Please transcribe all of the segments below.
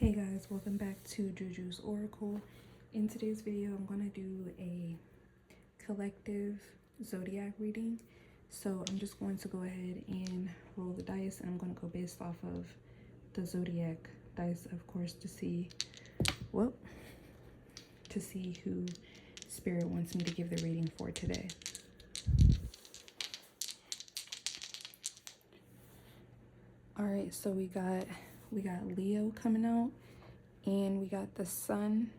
Hey guys, welcome back to Juju's Oracle. In today's video, I'm going to do a collective zodiac reading. So I'm just going to go ahead and roll the dice, and I'm going to go based off of the zodiac dice, of course, to see who Spirit wants me to give the reading for today. All right, so we got Leo coming out, and we got the Sun,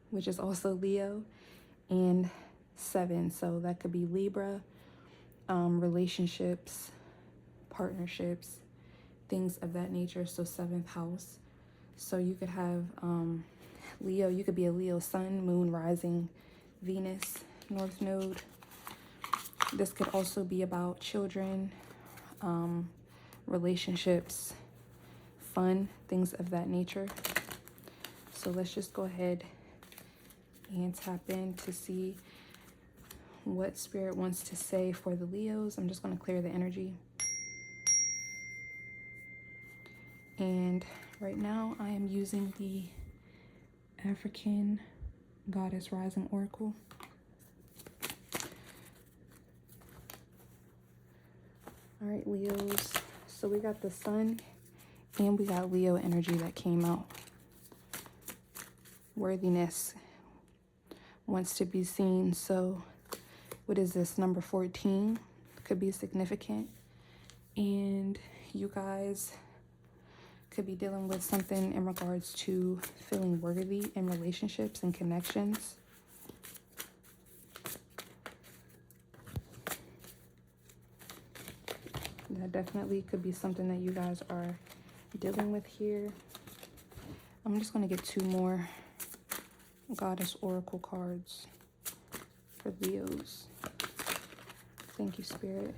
which is also Leo, and 7. So that could be Libra, relationships, partnerships, things of that nature. So 7th house. So you could have Leo, you could be a Leo Sun, Moon, Rising, Venus, North Node. This could also be about children, relationships, fun, things of that nature. So let's just go ahead and tap in to see what Spirit wants to say for the Leos. I'm just going to clear the energy. And right now I am using the African Goddess Rising Oracle. All right, Leos. So we got the Sun and we got Leo energy that came out. Worthiness wants to be seen. So what is this? Number 14 could be significant. And you guys could be dealing with something in regards to feeling worthy in relationships and connections. That definitely could be something that you guys are dealing with here. I'm just going to get 2 more Goddess Oracle cards for Leos. Thank you, Spirit.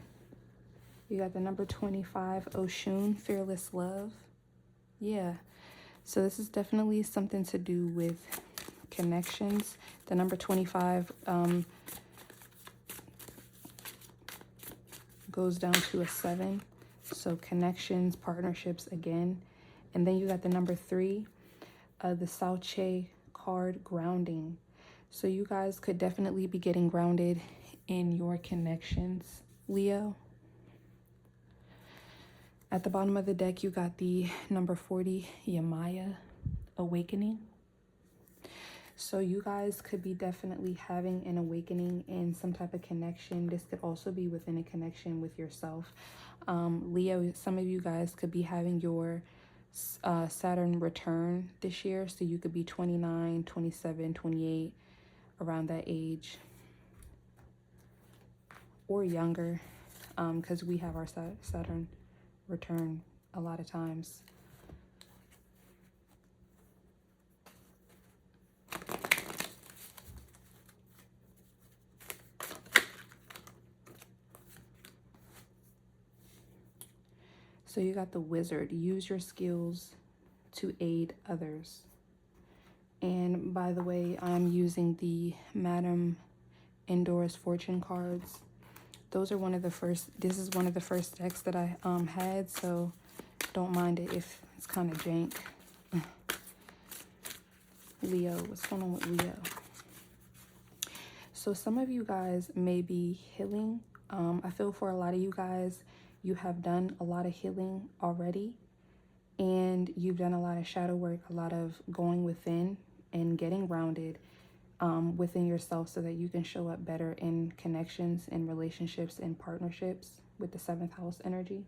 You got the number 25, Oshun, Fearless Love. Yeah. So this is definitely something to do with connections. The number 25 goes down to a 7. So connections, partnerships again. And then you got the number 3, the Sauche card, grounding. So you guys could definitely be getting grounded in your connections, Leo. At the bottom of the deck, you got the number 40, Yamaya, awakening. So you guys could be definitely having an awakening in some type of connection. This could also be within a connection with yourself. Leo, some of you guys could be having your Saturn return this year. So you could be 29, 27, 28, around that age. Or younger, because we have our Saturn return a lot of times. So you got the Wizard. Use your skills to aid others. And by the way, I'm using the Madame Endor's Fortune cards. Those are one of the first, this is one of the first decks that I had, so don't mind it if it's kind of jank. Leo, what's going on with Leo? So some of you guys may be healing. I feel for a lot of you guys, you have done a lot of healing already, and you've done a lot of shadow work, a lot of going within and getting grounded within yourself so that you can show up better in connections, in relationships, in partnerships with the 7th house energy.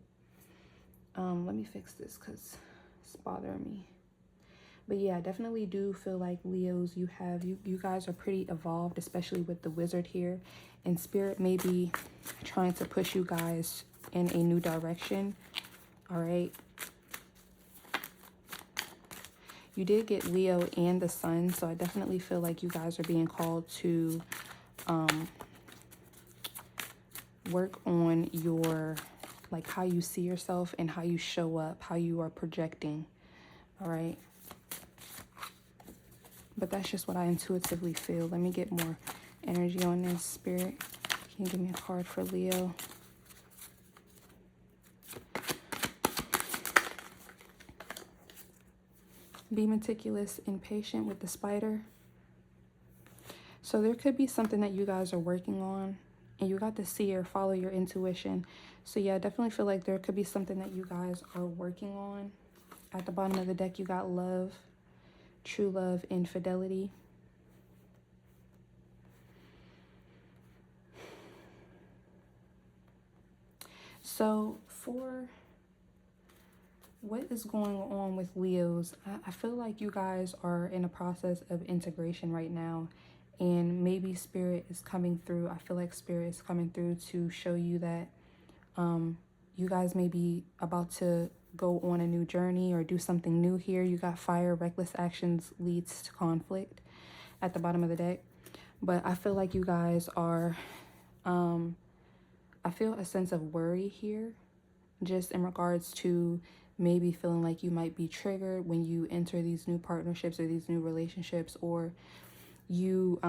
Let me fix this because it's bothering me. But yeah, I definitely do feel like Leos, you guys are pretty evolved, especially with the Wizard here. And Spirit may be trying to push you guys in a new direction. All right. You did get Leo and the Sun, so I definitely feel like you guys are being called to work on your, like, how you see yourself and how you show up, how you are projecting. All right. But that's just what I intuitively feel. Let me get more energy on this, Spirit. Can you give me a card for Leo? Be meticulous and patient with the spider. So there could be something that you guys are working on, and you got to see or follow your intuition. So yeah, I definitely feel like there could be something that you guys are working on. At the bottom of the deck, you got love, true love, and fidelity. So for what is going on with Leos, I feel like you guys are in a process of integration right now, and maybe Spirit is coming through. I feel like Spirit is coming through to show you that you guys may be about to go on a new journey or do something new here. You got fire, reckless actions leads to conflict at the bottom of the deck. But I feel like you guys are, I feel a sense of worry here, just in regards to maybe feeling like you might be triggered when you enter these new partnerships or these new relationships, or you,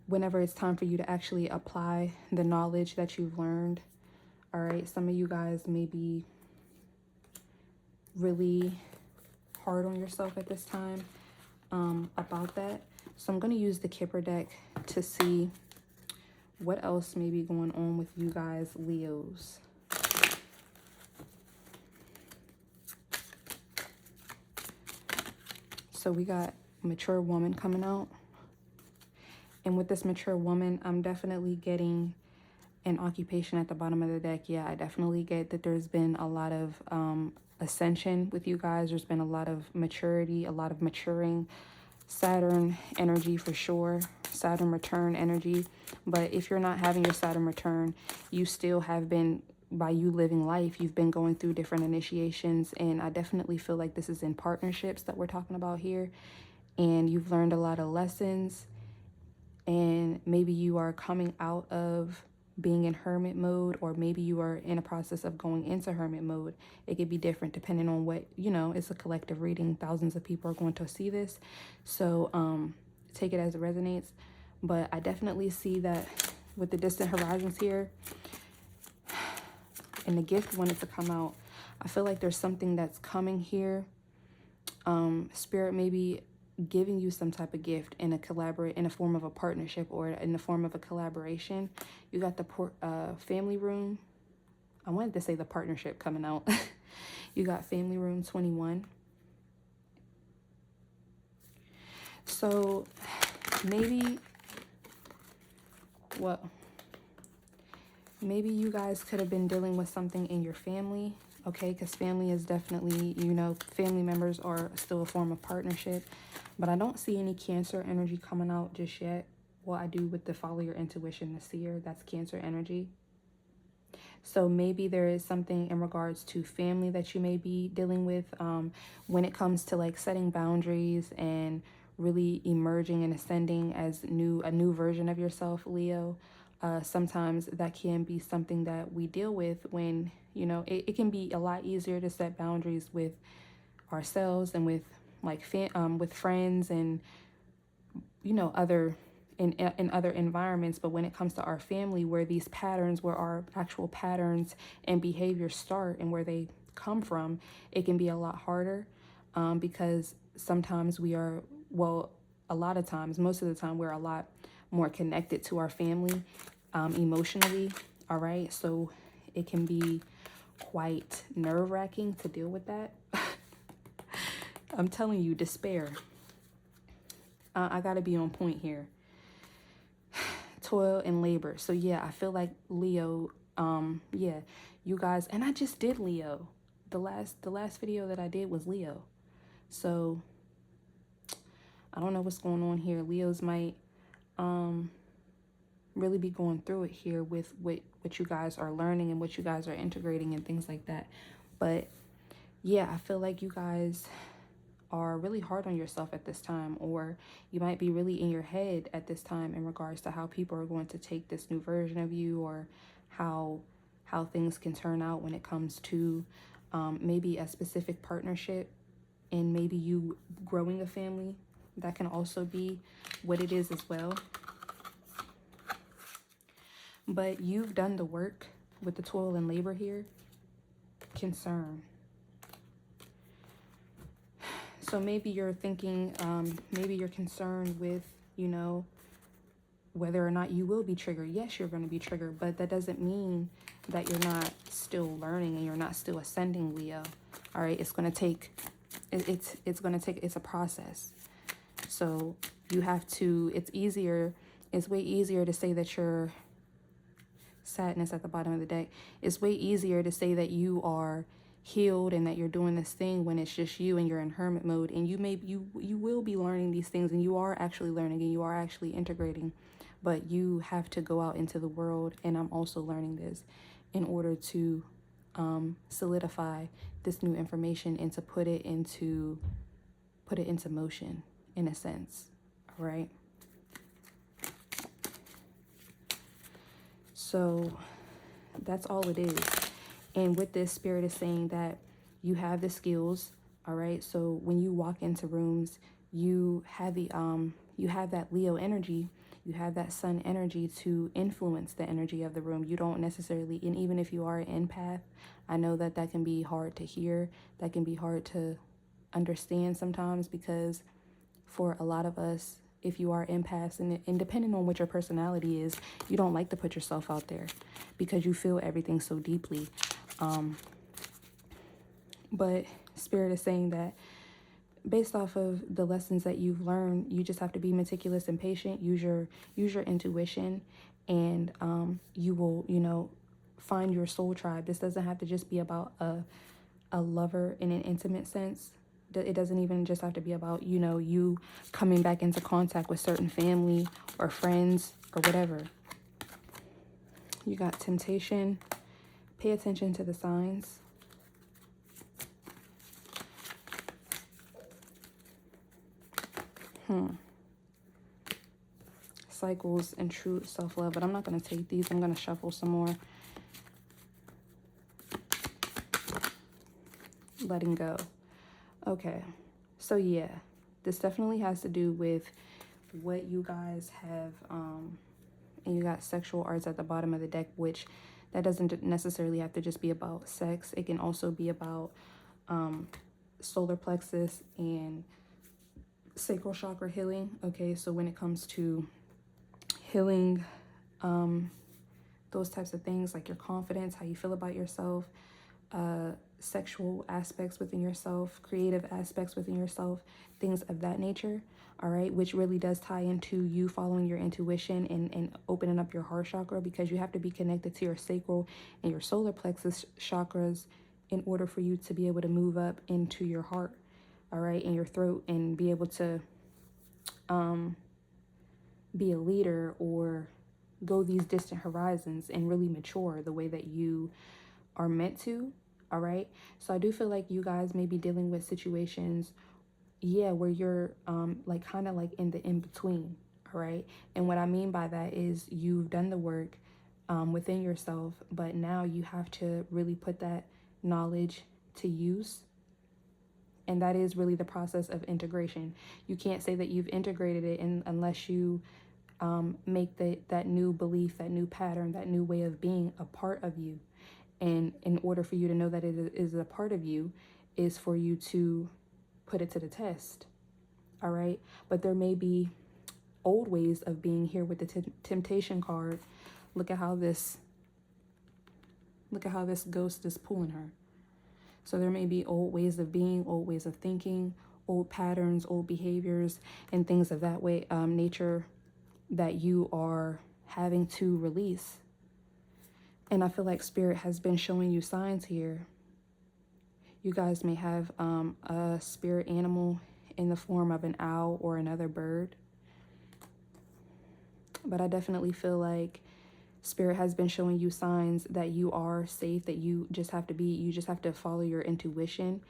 whenever it's time for you to actually apply the knowledge that you've learned. All right, some of you guys may be really hard on yourself at this time about that. So I'm going to use the Kipper deck to see what else may be going on with you guys, Leos. So we got mature woman coming out. And with this mature woman, I'm definitely getting an occupation at the bottom of the deck. Yeah, I definitely get that there's been a lot of ascension with you guys. There's been a lot of maturity, a lot of maturing. Saturn energy for sure. Saturn return energy. But if you're not having your Saturn return, you still have been, by you living life, you've been going through different initiations. And I definitely feel like this is in partnerships that we're talking about here. And you've learned a lot of lessons. And maybe you are coming out of being in hermit mode, or maybe you are in a process of going into hermit mode. It could be different depending on what, you know, it's a collective reading. Thousands of people are going to see this. So take it as it resonates. But I definitely see that with the distant horizons here, and the gift wanted to come out. I feel like there's something that's coming here. Spirit maybe giving you some type of gift in a form of a partnership or in the form of a collaboration. You got the family room. I wanted to say the partnership coming out. You got family room 21. So maybe, well, maybe you guys could have been dealing with something in your family. Okay, because family is definitely, you know, family members are still a form of partnership. But I don't see any Cancer energy coming out just yet. Well, I do with the follow your intuition, the seer. That's Cancer energy. So maybe there is something in regards to family that you may be dealing with when it comes to like setting boundaries and really emerging and ascending as a new version of yourself, Leo. Sometimes that can be something that we deal with when, you know, it can be a lot easier to set boundaries with ourselves and with like with friends and, you know, other in other environments. But when it comes to our family, where these patterns, where our actual patterns and behaviors start and where they come from, it can be a lot harder because sometimes we are, well, a lot of times, most of the time, we're a lot more connected to our family emotionally. All right, so it can be quite nerve-wracking to deal with that. I'm telling you, despair. I gotta be on point here. Toil and labor. So yeah, I feel like Leo, yeah, you guys, and I just did Leo. The last video that I did was Leo. So I don't know what's going on here. Leos might really be going through it here with what you guys are learning and what you guys are integrating and things like that. But yeah, I feel like you guys are really hard on yourself at this time, or you might be really in your head at this time in regards to how people are going to take this new version of you, or how things can turn out when it comes to maybe a specific partnership, and maybe you growing a family. That can also be what it is as well. But you've done the work with the toil and labor here. Concern. So So maybe you're thinking, maybe you're concerned with, you know, whether or not you will be triggered. Yes, you're going to be triggered, but that doesn't mean that you're not still learning and you're not still ascending, Leo. All right, it's going to take, it's a process. So you have to, it's way easier to say that you're sadness at the bottom of the deck. It's way easier to say that you are healed and that you're doing this thing when it's just you and you're in hermit mode, and you will be learning these things, and you are actually learning and you are actually integrating, but you have to go out into the world, and I'm also learning this, in order to solidify this new information and to put it into motion, in a sense. All right. So that's all it is. And with this, Spirit is saying that you have the skills. All right. So when you walk into rooms, you have that Leo energy. You have that sun energy to influence the energy of the room. You don't necessarily, and even if you are an empath, I know that can be hard to hear. That can be hard to understand sometimes, because for a lot of us, if you are empaths, and depending on what your personality is, you don't like to put yourself out there because you feel everything so deeply. But Spirit is saying that based off of the lessons that you've learned, you just have to be meticulous and patient. Use your intuition, and you will, you know, find your soul tribe. This doesn't have to just be about a lover in an intimate sense. It doesn't even just have to be about, you know, you coming back into contact with certain family or friends or whatever. You got temptation. Pay attention to the signs. Cycles and true self-love. But I'm not going to take these. I'm going to shuffle some more. Letting go. Okay. So yeah, this definitely has to do with what you guys have. And you got sexual arts at the bottom of the deck, which that doesn't necessarily have to just be about sex. It can also be about solar plexus and sacral chakra healing. Okay, so when it comes to healing those types of things, like your confidence, how you feel about yourself, sexual aspects within yourself, creative aspects within yourself, things of that nature. All right, which really does tie into you following your intuition and opening up your heart chakra, because you have to be connected to your sacral and your solar plexus chakras in order for you to be able to move up into your heart, all right, in your throat, and be able to be a leader or go these distant horizons and really mature the way that you are meant to. All right. So I do feel like you guys may be dealing with situations, yeah, where you're like kind of like in the in-between. All right. And what I mean by that is you've done the work within yourself, but now you have to really put that knowledge to use. And that is really the process of integration. You can't say that you've integrated it unless you make that new belief, that new pattern, that new way of being a part of you. And in order for you to know that it is a part of you, is for you to put it to the test. All right. But there may be old ways of being here with the temptation card. Look at how this ghost is pulling her. So there may be old ways of being, old ways of thinking, old patterns, old behaviors, and things of that way, nature, that you are having to release. And I feel like Spirit has been showing you signs here. You guys may have a spirit animal in the form of an owl or another bird. But I definitely feel like Spirit has been showing you signs that you are safe, that you just have to follow your intuition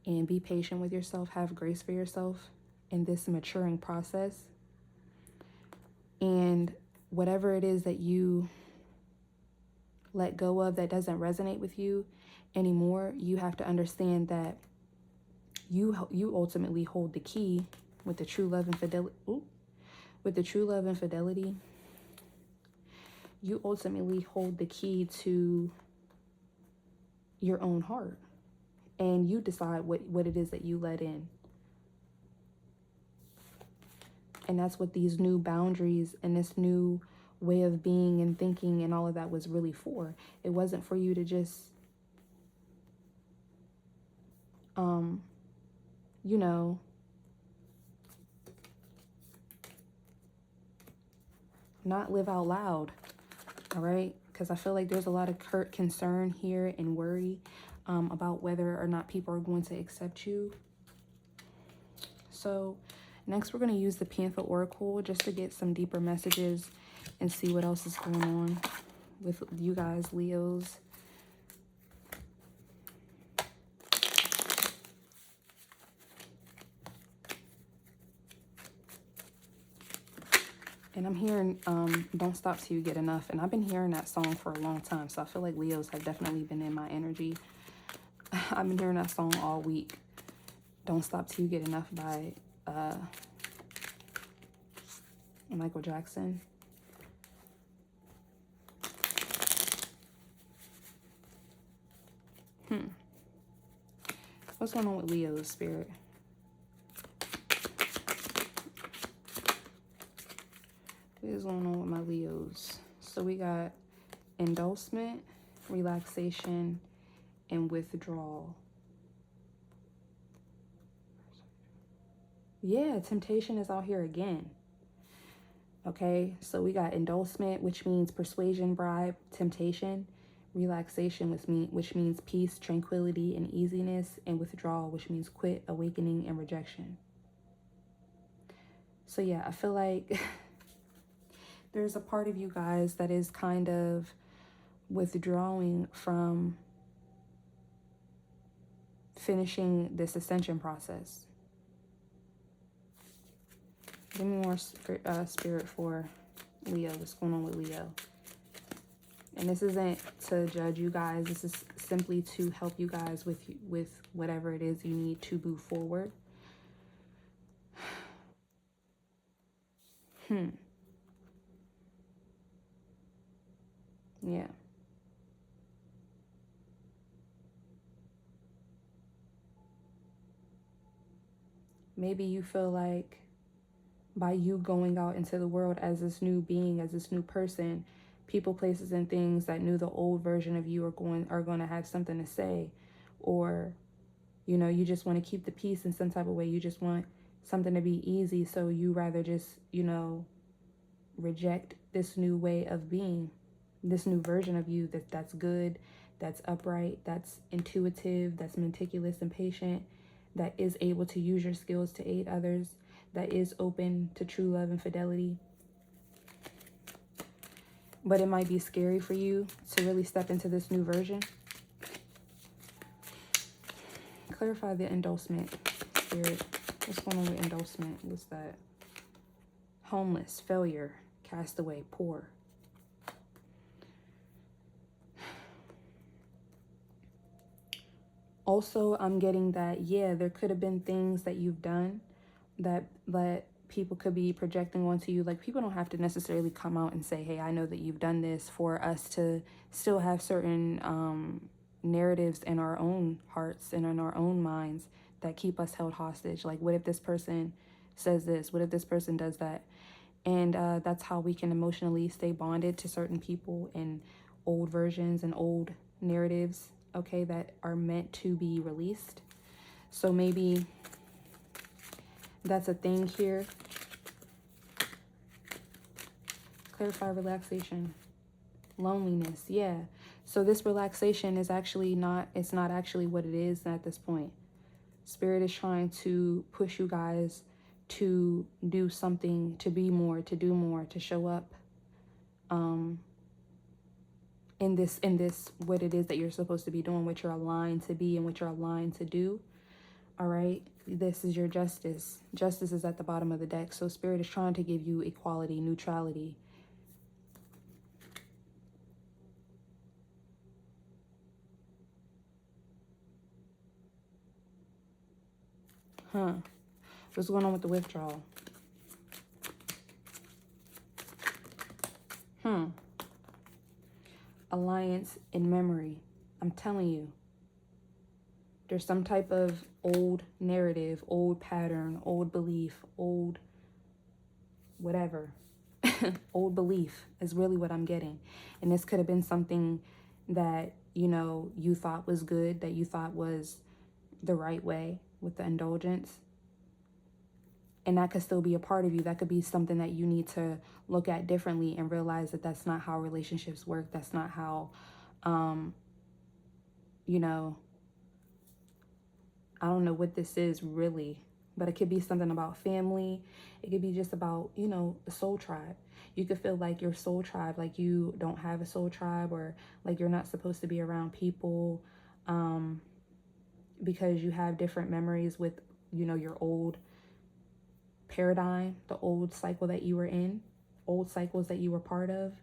and be patient with yourself, have grace for yourself in this maturing process. And whatever it is that you let go of that doesn't resonate with you anymore, you have to understand that you ultimately hold the key with the true love and fidelity. With the true love and fidelity, you ultimately hold the key to your own heart, and you decide what it is that you let in. And that's what these new boundaries and this new way of being and thinking and all of that was really for. It wasn't for you to just, you know, not live out loud. All right. Because I feel like there's a lot of concern here and worry about whether or not people are going to accept you. So next we're going to use the Panther Oracle just to get some deeper messages and see what else is going on with you guys, Leos. And I'm hearing Don't Stop Till You Get Enough. And I've been hearing that song for a long time. So I feel like Leos have definitely been in my energy. I've been hearing that song all week. Don't Stop Till You Get Enough by Michael Jackson. What's going on with Leo's spirit? What is going on with my Leos? So we got endorsement, relaxation, and withdrawal. Yeah, temptation is out here again. Okay, so we got endorsement, which means persuasion, bribe, temptation, relaxation, which means peace, tranquility, and easiness, and withdrawal, which means quit, awakening, and rejection. So yeah, I feel like there's a part of you guys that is kind of withdrawing from finishing this ascension process. Give me more spirit for Leo. What's going on with Leo? And this isn't to judge you guys. This is simply to help you guys with whatever it is you need to move forward. Yeah. Maybe you feel like by you going out into the world as this new being, as this new person, people, places, and things that knew the old version of you are going to have something to say. Or, you know, you just want to keep the peace in some type of way. You just want something to be easy. So you rather just, you know, reject this new way of being, this new version of you that's good, that's upright, that's intuitive, that's meticulous and patient, that is able to use your skills to aid others, that is open to true love and fidelity. But it might be scary for you to really step into this new version. Clarify the endorsement, spirit. What's going on with endorsement? What's that? Homeless, failure, castaway, poor. Also, I'm getting that, yeah, there could have been things that you've done that people could be projecting onto you. Like, people don't have to necessarily come out and say, hey, I know that you've done this, for us to still have certain narratives in our own hearts and in our own minds that keep us held hostage. Like, what if this person says this? What if this person does that? And that's how we can emotionally stay bonded to certain people and old versions and old narratives, okay, that are meant to be released. So maybe that's a thing here. Clarify relaxation. Loneliness, yeah. So this relaxation is actually it's not actually what it is at this point. Spirit is trying to push you guys to do something, to be more, to do more, to show up in this what it is that you're supposed to be doing, what you're aligned to be and what you're aligned to do. All right, this is your justice. Justice is at the bottom of the deck. So Spirit is trying to give you equality, neutrality. What's going on with the withdrawal? Alliance in memory. I'm telling you, there's some type of old narrative, old pattern, old belief, old whatever. Old belief is really what I'm getting. And this could have been something that, you know, you thought was good, that you thought was the right way with the indulgence. And that could still be a part of you. That could be something that you need to look at differently and realize that that's not how relationships work. That's not how, you know, I don't know what this is really, but it could be something about family. It could be just about, you know, the soul tribe. You could feel like your soul tribe, like you don't have a soul tribe, or like you're not supposed to be around people because you have different memories with, you know, your old paradigm, the old cycle that you were in, old cycles that you were part of.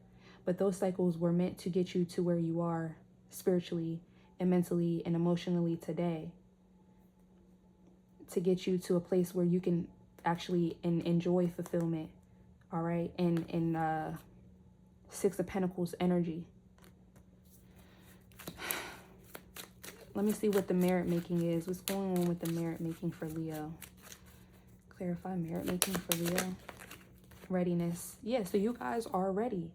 But those cycles were meant to get you to where you are spiritually and mentally and emotionally today, to get you to a place where you can actually enjoy fulfillment. All right. And in Six of Pentacles energy, let me see what the merit making is. What's going on with the merit making for Leo? Clarify merit making for Leo. Readiness. Yeah, so you guys are ready.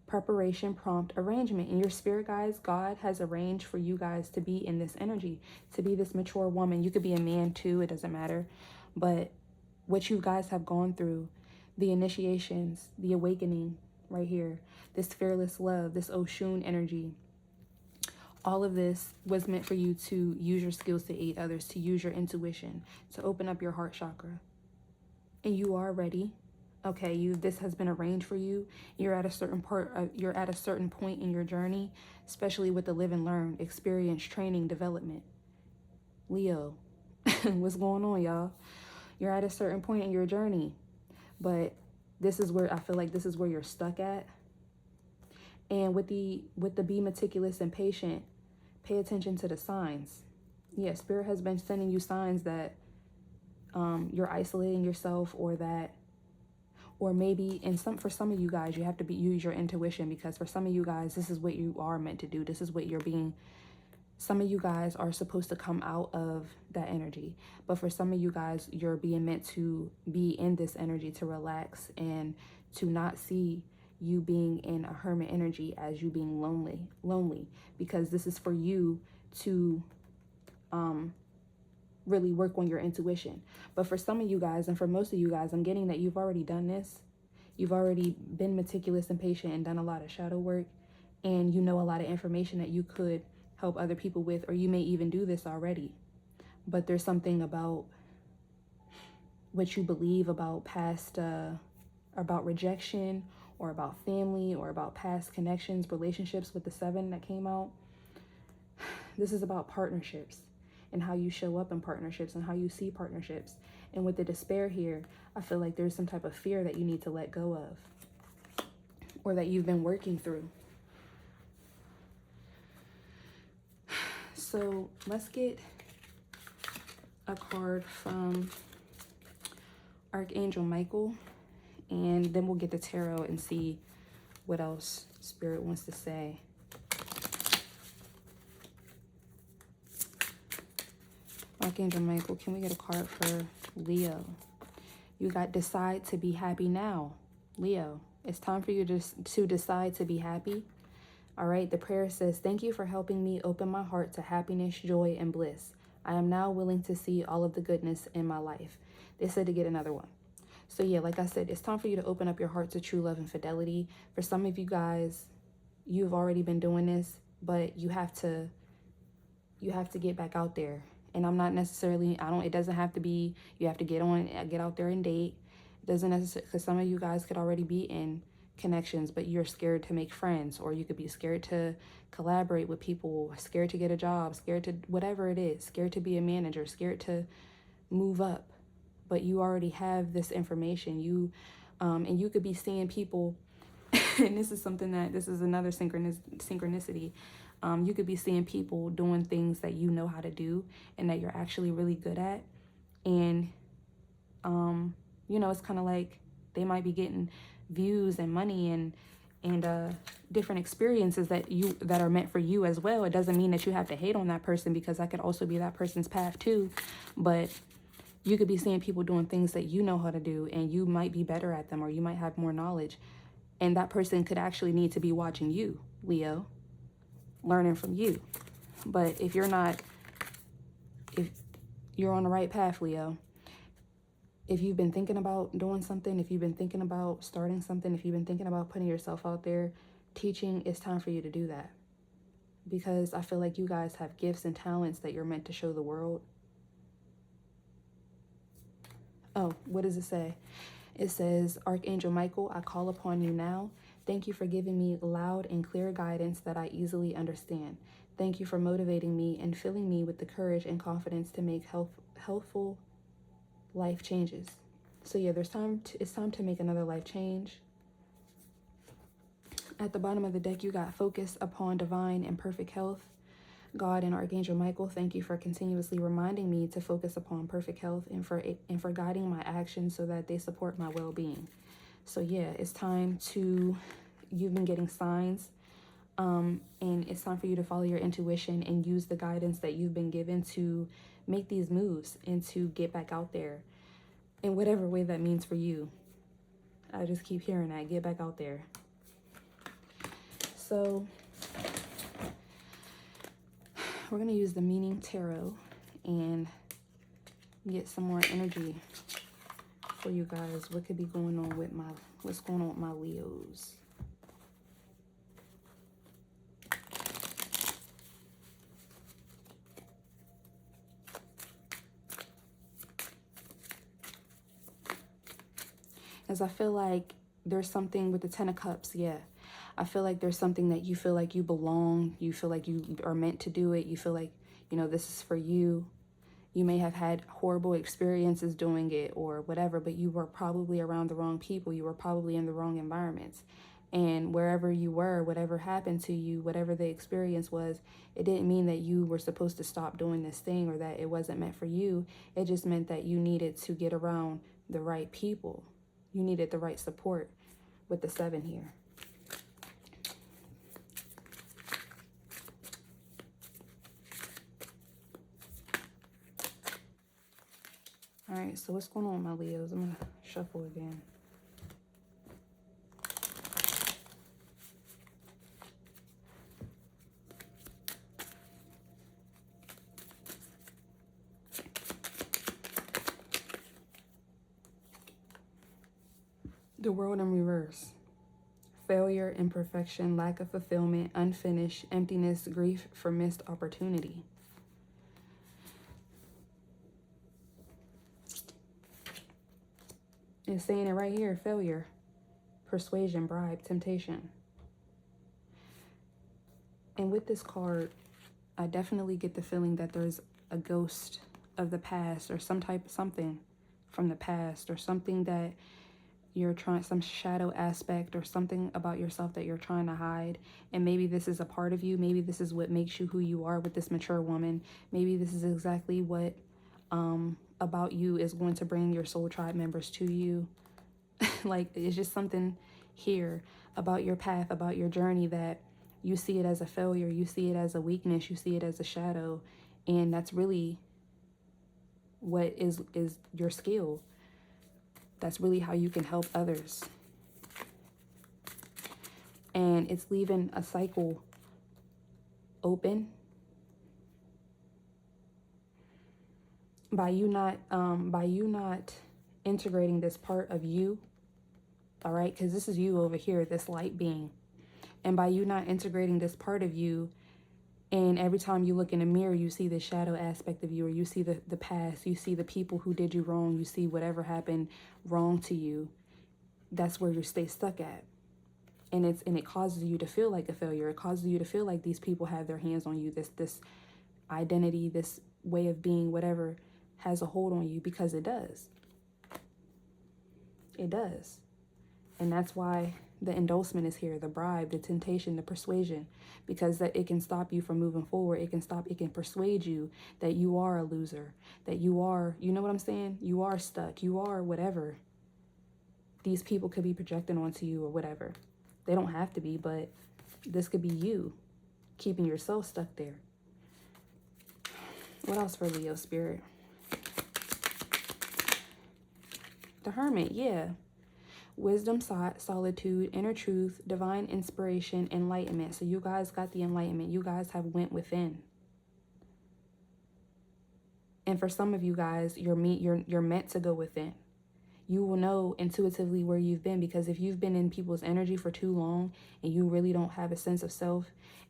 Preparation, prompt, arrangement. In your spirit, guys, God has arranged for you guys to be in this energy, to be this mature woman. You could be a man too, it doesn't matter. But what you guys have gone through, the initiations, the awakening right here, this fearless love, this Oshun energy, all of this was meant for you to use your skills to aid others, to use your intuition, to open up your heart chakra. And you are ready. Okay, this has been arranged for you. You're at a certain you're at a certain point in your journey, especially with the live and learn, experience, training, development. Leo, what's going on, y'all? You're at a certain point in your journey, but this is where I feel like this is where you're stuck at. And with the be meticulous and patient, pay attention to the signs. Yeah, Spirit has been sending you signs that you're isolating yourself, or that, or maybe for some of you guys, you have to use your intuition, because for some of you guys, this is what you are meant to do. This is what some of you guys are supposed to come out of that energy. But for some of you guys, you're being meant to be in this energy, to relax and to not see you being in a hermit energy as you being lonely, because this is for you to really work on your intuition. But for some of you guys, and for most of you guys, I'm getting that you've already done this. You've already been meticulous and patient and done a lot of shadow work, and you know a lot of information that you could help other people with, or you may even do this already. But there's something about what you believe about past, about rejection, or about family, or about past connections, relationships with the 7 that came out. This is about partnerships and how you show up in partnerships and how you see partnerships. And with the despair here, I feel like there's some type of fear that you need to let go of, or that you've been working through. So let's get a card from Archangel Michael, and then we'll get the tarot and see what else Spirit wants to say. Archangel Michael, can we get a card for Leo? You got decide to be happy now. Leo, it's time for you to decide to be happy. All right, the prayer says, thank you for helping me open my heart to happiness, joy, and bliss. I am now willing to see all of the goodness in my life. They said to get another one. So yeah, like I said, it's time for you to open up your heart to true love and fidelity. For some of you guys, you've already been doing this, but you have to get back out there. And I'm not necessarily, it doesn't have to be, you have to get out there and date. It doesn't necessarily, because some of you guys could already be in connections, but you're scared to make friends, or you could be scared to collaborate with people, scared to get a job, scared to whatever it is, scared to be a manager, scared to move up. But you already have this information. And you could be seeing people, and this is another synchronicity. You could be seeing people doing things that you know how to do and that you're actually really good at. And, it's kind of like they might be getting views and money and different experiences that are meant for you as well. It doesn't mean that you have to hate on that person, because that could also be that person's path too. But You could be seeing people doing things that you know how to do, and you might be better at them, or you might have more knowledge. And that person could actually need to be watching you, Leo, learning from you. But if you're on the right path, Leo, if you've been thinking about doing something, if you've been thinking about starting something, if you've been thinking about putting yourself out there, teaching, it's time for you to do that. Because I feel like you guys have gifts and talents that you're meant to show the world. Oh, what does it say? It says, Archangel Michael, I call upon you now. Thank you for giving me loud and clear guidance that I easily understand. Thank you for motivating me and filling me with the courage and confidence to make helpful life changes. So yeah, it's time to make another life change. At the bottom of the deck, you got focus upon divine and perfect health. God and Archangel Michael, thank you for continuously reminding me to focus upon perfect health and for guiding my actions so that they support my well-being. So yeah, it's time to, you've been getting signs, and it's time for you to follow your intuition and use the guidance that you've been given to make these moves and to get back out there in whatever way that means for you. I just keep hearing that, get back out there. So we're going to use the Meaning Tarot and get some more energy for you guys. What could be going on with what's going on with my Leos? As I feel like there's something with the Ten of Cups, yeah. I feel like there's something that you feel like you belong. You feel like you are meant to do it. You feel like, this is for you. You may have had horrible experiences doing it or whatever, but you were probably around the wrong people. You were probably in the wrong environments. And wherever you were, whatever happened to you, whatever the experience was, it didn't mean that you were supposed to stop doing this thing or that it wasn't meant for you. It just meant that you needed to get around the right people. You needed the right support with the 7 here. All right, so what's going on with my Leos? I'm going to shuffle again. The World in reverse. Failure, imperfection, lack of fulfillment, unfinished, emptiness, grief for missed opportunity. It's saying it right here, failure, persuasion, bribe, temptation. And with this card, I definitely get the feeling that there's a ghost of the past or something from the past or something that you're trying, some shadow aspect or something about yourself that you're trying to hide. And maybe this is a part of you. Maybe this is what makes you who you are with this mature woman. Maybe this is exactly what about you is going to bring your soul tribe members to you. Like, it's just something here about your path, about your journey, that you see it as a failure, you see it as a weakness, you see it as a shadow, and that's really what is your skill. That's really how you can help others. And it's leaving a cycle open by you not integrating this part of you. All right, because this is you over here, this light being. And by you not integrating this part of you, and every time you look in the mirror, you see the shadow aspect of you, or you see the past, you see the people who did you wrong, you see whatever happened wrong to you. That's where you stay stuck at. And it causes you to feel like a failure. It causes you to feel like these people have their hands on you. This identity, this way of being, whatever, has a hold on you, because it does. It does. And that's why the endorsement is here, the bribe, the temptation, the persuasion, because that it can stop you from moving forward. It can persuade you that you are a loser, that you are, you know what I'm saying? You are stuck. You are whatever these people could be projecting onto you or whatever. They don't have to be, but this could be you keeping yourself stuck there. What else for Leo Spirit? The Hermit, yeah. Wisdom sought, solitude, inner truth, divine inspiration, enlightenment. So you guys got the enlightenment. You guys have went within. And for some of you guys, you're meant to go within. You will know intuitively where you've been, because if you've been in people's energy for too long and you really don't have a sense of self,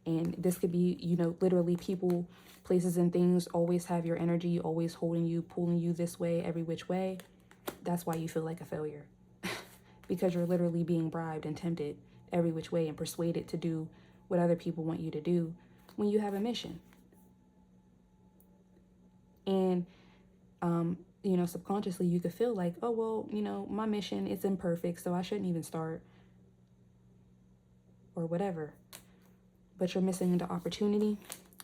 and this could be, you know, literally people, places, and things always have your energy, always holding you, pulling you this way, every which way. That's why you feel like a failure. Because you're literally being bribed and tempted every which way and persuaded to do what other people want you to do when you have a mission. And, you know, subconsciously you could feel like, oh, well, you know, my mission is imperfect, so I shouldn't even start, or whatever. But you're missing the opportunity.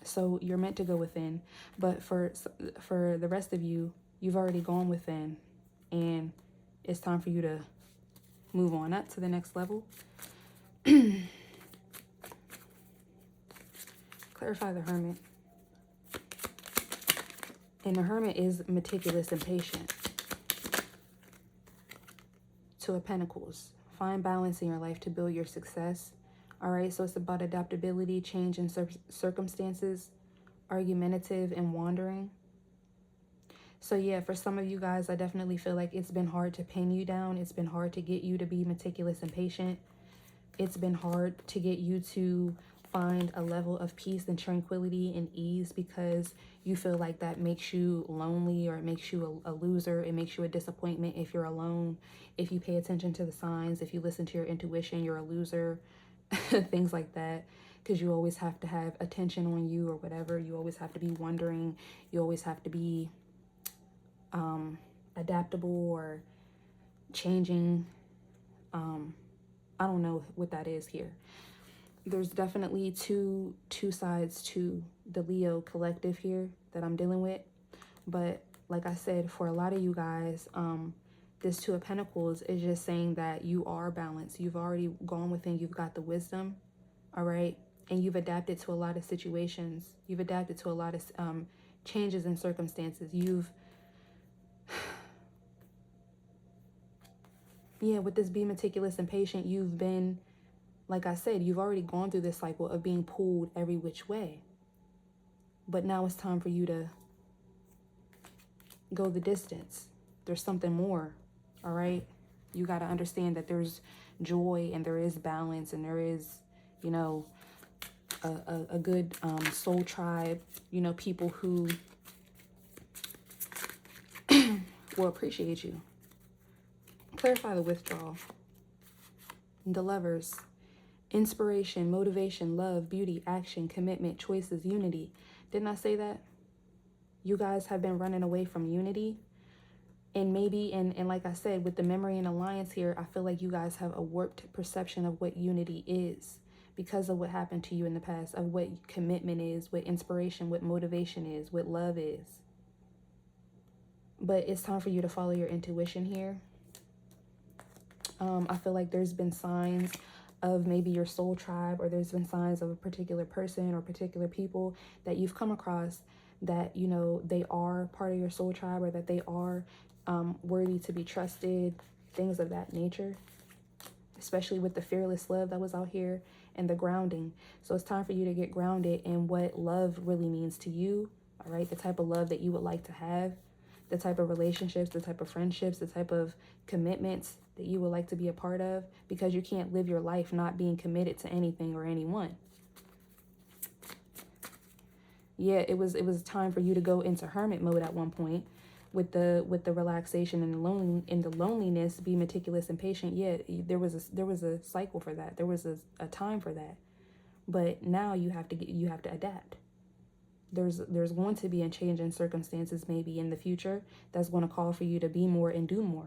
So you're meant to go within. But for the rest of you, you've already gone within, and it's time for you to move on up to the next level. Clarify the Hermit. And the Hermit is meticulous and patient. Two of Pentacles. Find balance in your life to build your success. All right, so it's about adaptability, change in circumstances, argumentative, and wandering. So yeah, for some of you guys, I definitely feel like it's been hard to pin you down. It's been hard to get you to be meticulous and patient. It's been hard to get you to find a level of peace and tranquility and ease, because you feel like that makes you lonely, or it makes you a loser. It makes you a disappointment if you're alone. If you pay attention to the signs, if you listen to your intuition, you're a loser. Things like that. Because you always have to have attention on you or whatever. You always have to be wondering. You always have to be adaptable or changing. I don't know what that is here. There's definitely two sides to the Leo collective here that I'm dealing with. But like I said, for a lot of you guys, this Two of Pentacles is just saying that you are balanced. You've already gone within. You've got the wisdom, all right? And you've adapted to a lot of situations. You've adapted to a lot of changes in circumstances. Yeah, with this be meticulous and patient, you've been, like I said, you've already gone through this cycle of being pulled every which way. But now it's time for you to go the distance. There's something more, all right? You got to understand that there's joy and there is balance and there is, you know, a good soul tribe, you know, people who will appreciate you. Clarify the withdrawal. The Lovers. Inspiration, motivation, love, beauty, action, commitment, choices, unity. Didn't I say that? You guys have been running away from unity. And maybe, and like I said, with the memory and alliance here, I feel like you guys have a warped perception of what unity is because of what happened to you in the past, of what commitment is, what inspiration, what motivation is, what love is. But it's time for you to follow your intuition here. I feel like there's been signs of maybe your soul tribe, or there's been signs of a particular person or particular people that you've come across that, you know, they are part of your soul tribe, or that they are worthy to be trusted, things of that nature, especially with the fearless love that was out here and the grounding. So it's time for you to get grounded in what love really means to you, all right? The type of love that you would like to have, the type of relationships, the type of friendships, the type of commitments that you would like to be a part of, because you can't live your life not being committed to anything or anyone. Yeah, it was time for you to go into hermit mode at one point with the relaxation and the loneliness, be meticulous and patient. Yeah, there was a cycle for that. There was a time for that. But now you have to adapt. There's going to be a change in circumstances maybe in the future that's going to call for you to be more and do more.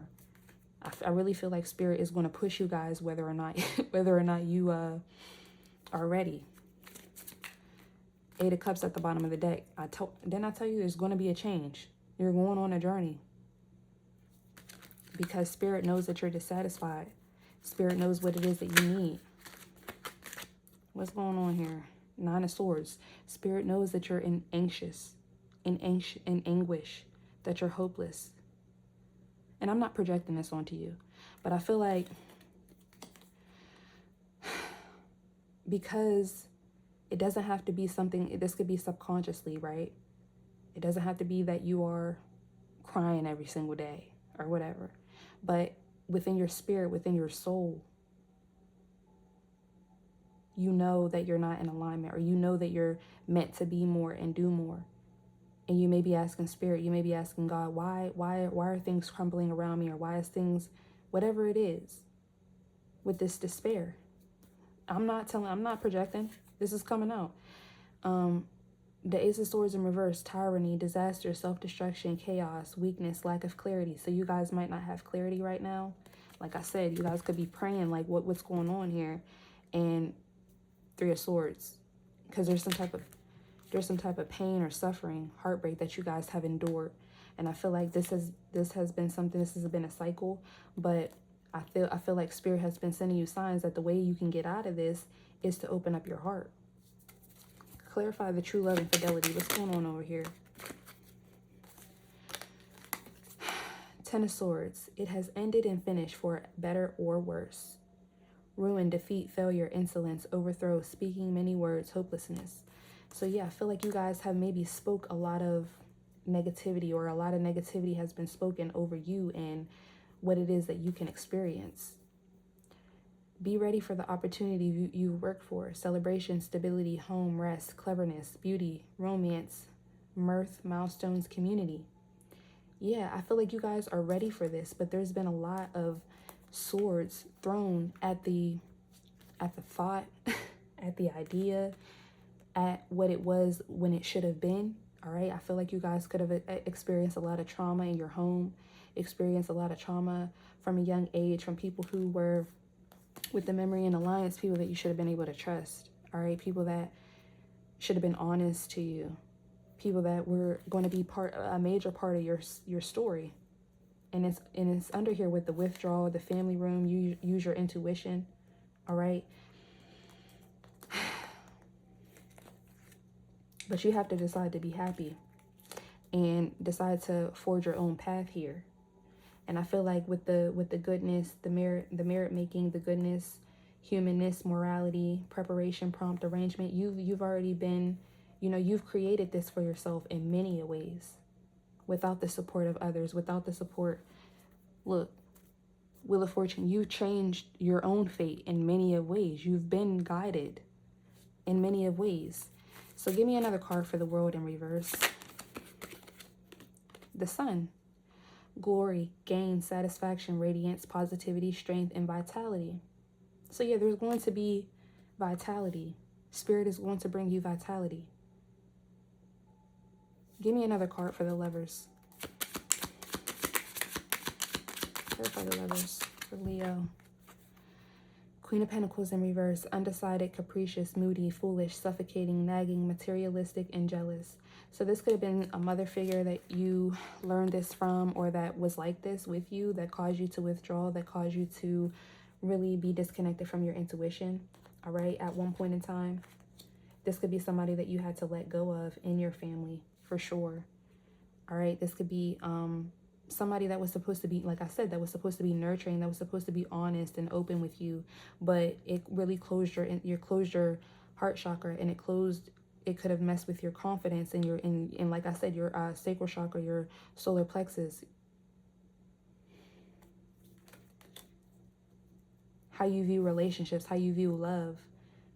I really feel like Spirit is going to push you guys whether or not you are ready. Eight of Cups at the bottom of the deck. Didn't I tell you there's going to be a change? You're going on a journey. Because Spirit knows that you're dissatisfied. Spirit knows what it is that you need. What's going on here? Nine of Swords. Spirit knows that you're in anguish, that you're hopeless. And I'm not projecting this onto you, but I feel like because it doesn't have to be something, this could be subconsciously, right? It doesn't have to be that you are crying every single day or whatever, but within your spirit, within your soul, you know that you're not in alignment, or you know that you're meant to be more and do more. And you may be asking spirit, you may be asking God, why are things crumbling around me? Or why is things, whatever it is, with this despair? I'm not projecting. This is coming out. The Ace of Swords in reverse, tyranny, disaster, self-destruction, chaos, weakness, lack of clarity. So you guys might not have clarity right now. Like I said, you guys could be praying like what's going on here. And Three of Swords, because there's some type of pain or suffering, heartbreak that you guys have endured. And I feel like this has been something, this has been a cycle, but I feel like spirit has been sending you signs that the way you can get out of this is to open up your heart. Clarify the true love and fidelity. What's going on over here? Ten of Swords. It has ended and finished for better or worse. Ruin, defeat, failure, insolence, overthrow, speaking many words, hopelessness. So yeah, I feel like you guys have maybe spoke a lot of negativity, or a lot of negativity has been spoken over you and what it is that you can experience. Be ready for the opportunity you work for. Celebration, stability, home, rest, cleverness, beauty, romance, mirth, milestones, community. Yeah, I feel like you guys are ready for this, but there's been a lot of swords thrown at the thought, at the idea, at what it was when it should have been. All right, I feel like you guys could have experienced a lot of trauma in your home, experienced a lot of trauma from a young age, from people who were with the memory and alliance, people that you should have been able to trust. All right, people that should have been honest to you, people that were going to be a major part of your story. And it's under here with the withdrawal, the family room. You use your intuition. All right. But you have to decide to be happy and decide to forge your own path here. And I feel like with the goodness, the merit making, the goodness, humanness, morality, preparation, prompt, arrangement, you've already been, you've created this for yourself in many ways. Without the support of others, without the support, look, Wheel of Fortune, you changed your own fate in many of ways. You've been guided in many of ways. So give me another card for the World in reverse. The Sun. Glory, gain, satisfaction, radiance, positivity, strength, and vitality. So yeah, there's going to be vitality. Spirit is going to bring you vitality. Give me another card for the Lovers. Clarify the Lovers for Leo. Queen of Pentacles in reverse. Undecided, capricious, moody, foolish, suffocating, nagging, materialistic, and jealous. So this could have been a mother figure that you learned this from, or that was like this with you, that caused you to withdraw, that caused you to really be disconnected from your intuition, all right, at one point in time. This could be somebody that you had to let go of in your family, for sure. All right, this could be somebody that was supposed to be, like I said, that was supposed to be nurturing, that was supposed to be honest and open with you, but it really closed your heart chakra, and it could have messed with your confidence and like I said, your sacral chakra, your solar plexus. How you view relationships, how you view love,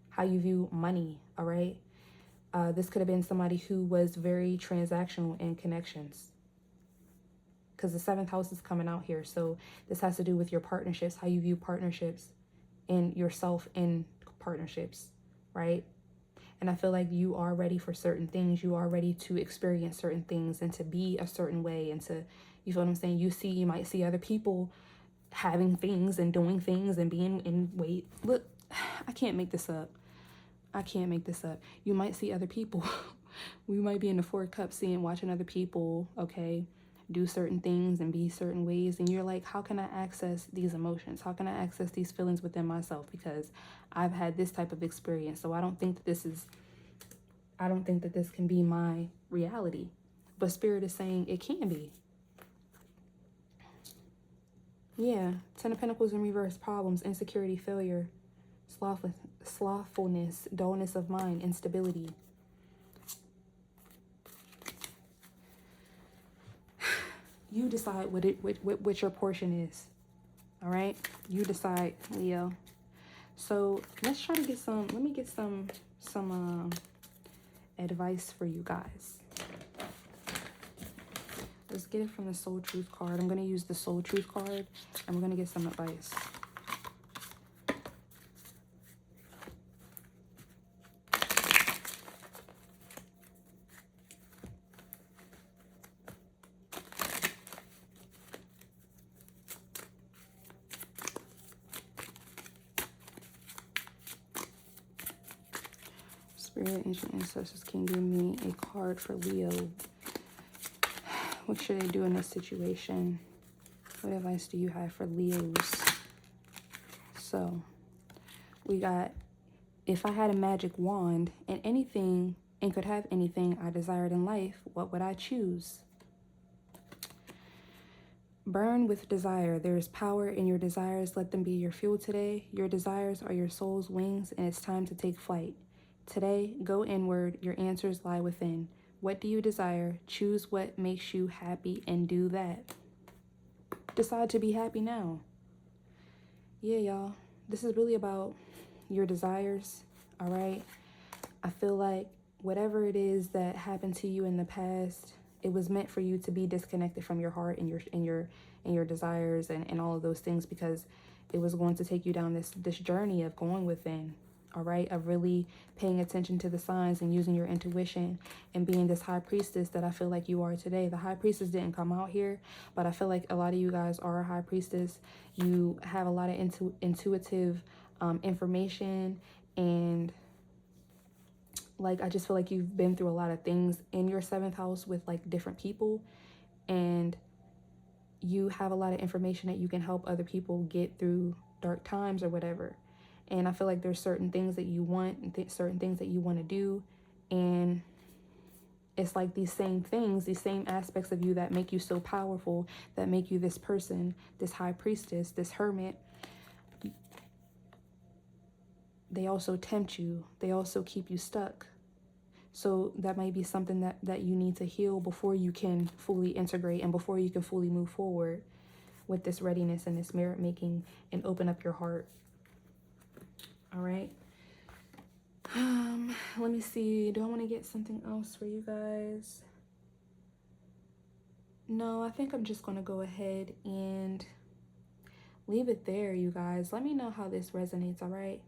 how you view money, all right? This could have been somebody who was very transactional in connections, because the 7th house is coming out here. So this has to do with your partnerships, how you view partnerships, and yourself in partnerships, right? And I feel like you are ready for certain things. You are ready to experience certain things and to be a certain way, and to, you feel what I'm saying? You might see other people having things and doing things and being in, wait, look, I can't make this up. I can't make this up. You might see other people. We might be in the 4 of Cups, watching other people, okay, do certain things and be certain ways. And you're like, how can I access these emotions? How can I access these feelings within myself? Because I've had this type of experience. So I don't think that this can be my reality. But Spirit is saying it can be. Yeah, Ten of Pentacles in reverse, problems, insecurity, failure, slothfulness, dullness of mind, instability. You decide what your portion is. All right, you decide, Leo. So let's try to get some. Let me get some advice for you guys. Let's get it from the Soul Truth card. I'm going to use the Soul Truth card, and we're going to get some advice. Spirit, ancient ancestors, can give me a card for Leo. What should they do in this situation? What advice do you have for Leos? So, we got, if I had a magic wand and anything, and could have anything I desired in life, what would I choose? Burn with desire. There is power in your desires. Let them be your fuel today. Your desires are your soul's wings, and it's time to take flight. Today, go inward. Your answers lie within. What do you desire? Choose what makes you happy and do that. Decide to be happy now. Yeah, y'all. This is really about your desires, all right? I feel like whatever it is that happened to you in the past, it was meant for you to be disconnected from your heart and your desires and all of those things, because it was going to take you down this journey of going within, all right, of really paying attention to the signs and using your intuition and being this high priestess that I feel like you are today. The high priestess didn't come out here, but I feel like a lot of you guys are a high priestess. You have a lot of intuitive information, and like, I just feel like you've been through a lot of things in your 7th house with like different people, and you have a lot of information that you can help other people get through dark times or whatever. And I feel like there's certain things that you want and certain things that you want to do, and it's like these same things, these same aspects of you that make you so powerful, that make you this person, this high priestess, this hermit. They also tempt you. They also keep you stuck. So that might be something that you need to heal before you can fully integrate and before you can fully move forward with this readiness and this merit making and open up your heart. All right. Let me see. Do I want to get something else for you guys? No, I think I'm just going to go ahead and leave it there, you guys. Let me know how this resonates, all right?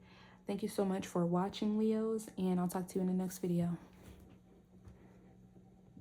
Thank you so much for watching, Leos, and I'll talk to you in the next video.